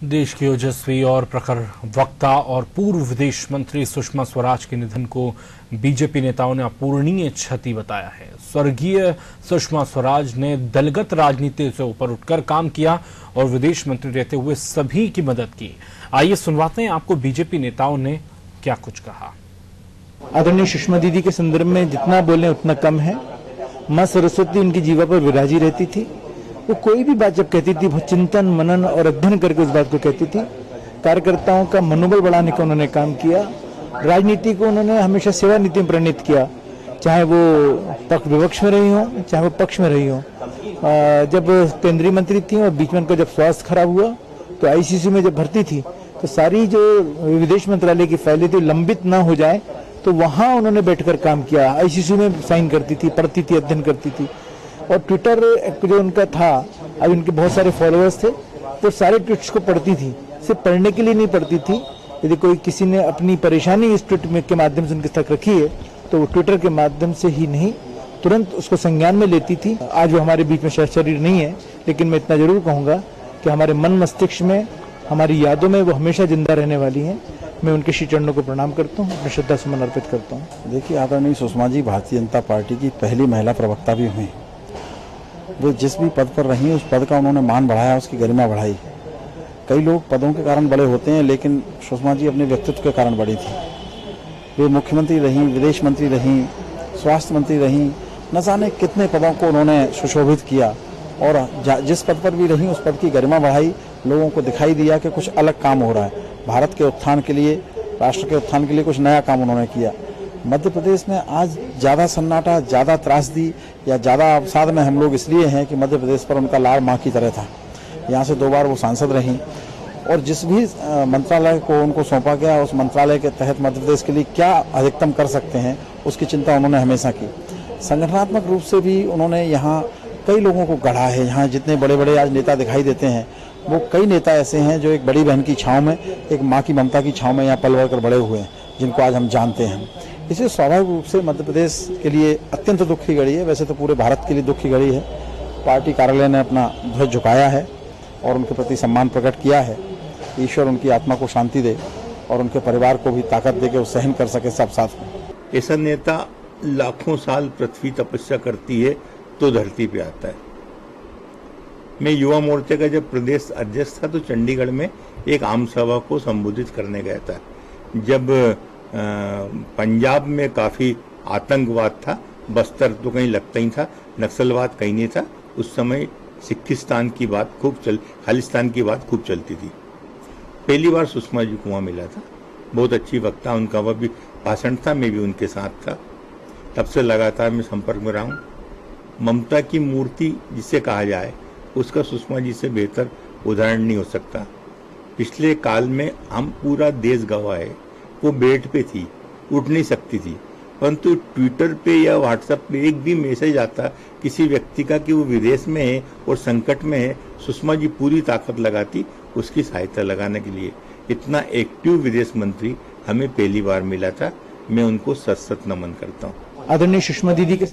देश की ओजस्वी और प्रखर वक्ता और पूर्व विदेश मंत्री सुषमा स्वराज के निधन को बीजेपी नेताओं ने अपूरणीय क्षति बताया है। स्वर्गीय सुषमा स्वराज ने दलगत राजनीति से ऊपर उठकर काम किया और विदेश मंत्री रहते हुए सभी की मदद की। आइए सुनवाते हैं आपको बीजेपी नेताओं ने क्या कुछ कहा। आदरणीय सुषमा दीदी के संदर्भ में जितना बोले उतना कम है। मां सरस्वती उनकी जीवा पर विराजी रहती थी। वो कोई भी बात जब कहती थी बहुत चिंतन मनन और अध्ययन करके उस बात को कहती थी। कार्यकर्ताओं का मनोबल बढ़ाने का उन्होंने काम किया। राजनीति को उन्होंने हमेशा सेवा नीति में प्रणीत किया, चाहे वो विपक्ष में रही हो चाहे वो पक्ष में रही हो। जब केंद्रीय मंत्री थी और बीच में उनका जब स्वास्थ्य खराब हुआ तो आईसीयू में जब भर्ती थी तो सारी जो विदेश मंत्रालय की फाइलें थी लंबित ना हो जाए तो वहां उन्होंने बैठकर काम किया। आईसीयू में साइन करती थी, पढ़ती थी, अध्ययन करती थी। और ट्विटर जो उनका था, अब उनके बहुत सारे फॉलोअर्स थे, वो सारे ट्वीट्स को पढ़ती थी। सिर्फ पढ़ने के लिए नहीं पढ़ती थी, यदि कोई किसी ने अपनी परेशानी इस ट्वीट के माध्यम से उनके तक रखी है तो वो ट्विटर के माध्यम से ही नहीं तुरंत उसको संज्ञान में लेती थी। आज वो हमारे बीच में शरीर नहीं है, लेकिन मैं इतना जरूर कहूंगा कि हमारे मन मस्तिष्क में, हमारी यादों में वो हमेशा जिंदा रहने वाली हैं। मैं उनके श्री चरणों को प्रणाम करता हूँ, अपनी श्रद्धा सुमन अर्पित करता हूँ। देखिए, आदरणीय सुषमा जी भारतीय जनता पार्टी की पहली महिला प्रवक्ता भी हुई। वो जिस भी पद पर रही उस पद का उन्होंने मान बढ़ाया, उसकी गरिमा बढ़ाई। कई लोग पदों के कारण बड़े होते हैं, लेकिन सुषमा जी अपने व्यक्तित्व के कारण बड़ी थी। वे मुख्यमंत्री रहीं, विदेश मंत्री रहीं, स्वास्थ्य मंत्री रहीं, न जाने कितने पदों को उन्होंने सुशोभित किया और जिस पद पर भी रहीं उस पद की गरिमा बढ़ाई। लोगों को दिखाई दिया कि कुछ अलग काम हो रहा है, भारत के उत्थान के लिए, राष्ट्र के उत्थान के लिए कुछ नया काम उन्होंने किया। मध्य प्रदेश में आज ज़्यादा सन्नाटा, ज़्यादा त्रासदी या ज़्यादा अवसाद में हम लोग इसलिए हैं कि मध्य प्रदेश पर उनका लाड़ माँ की तरह था। यहाँ से 2 बार वो सांसद रहीं और जिस भी मंत्रालय को उनको सौंपा गया उस मंत्रालय के तहत मध्य प्रदेश के लिए क्या अधिकतम कर सकते हैं उसकी चिंता उन्होंने हमेशा की। संगठनात्मक रूप से भी उन्होंने यहाँ कई लोगों को गढ़ा है। यहाँ जितने बड़े बड़े आज नेता दिखाई देते हैं वो कई नेता ऐसे हैं जो एक बड़ी बहन की छाँव में, एक माँ की ममता की छाँव में यहाँ पल भर कर बड़े हुए हैं, जिनको आज हम जानते हैं। इसलिए स्वाभाविक रूप से मध्य प्रदेश के लिए अत्यंत दुख की घड़ी है। वैसे तो पूरे भारत के लिए दुख की घड़ी है। पार्टी कार्यालय ने अपना ध्वज झुकाया है और उनके प्रति सम्मान प्रकट किया है। ईश्वर उनकी आत्मा को शांति दे और उनके परिवार को भी ताकत दे के वो सहन कर सके सब साथ में। ऐसा नेता लाखों साल पृथ्वी तपस्या करती है तो धरती पे आता है। मैं युवा मोर्चे का जब प्रदेश अध्यक्ष था तो चंडीगढ़ में एक आम सभा को संबोधित करने गया था। जब पंजाब में काफी आतंकवाद था, बस्तर तो कहीं लगता ही था, नक्सलवाद कहीं नहीं था, उस समय सिखिस्तान की बात खालिस्तान की बात खूब चलती थी। पहली बार सुषमा जी को वहाँ मिला था। बहुत अच्छी वक्ता, उनका वह भी भाषण था, मैं भी उनके साथ था। तब से लगातार मैं संपर्क में रहा हूँ। ममता की मूर्ति जिसे कहा जाए उसका सुषमा जी से बेहतर उदाहरण नहीं हो सकता। पिछले काल में हम पूरा देश गंवाए। वो बेड पे थी, उठ नहीं सकती थी, परंतु ट्विटर पे या व्हाट्सएप पे एक भी मैसेज आता किसी व्यक्ति का कि वो विदेश में है और संकट में है, सुषमा जी पूरी ताकत लगाती उसकी सहायता लगाने के लिए। इतना एक्टिव विदेश मंत्री हमें पहली बार मिला था। मैं उनको सत सत नमन करता हूँ। आदरणीय सुषमा दीदी के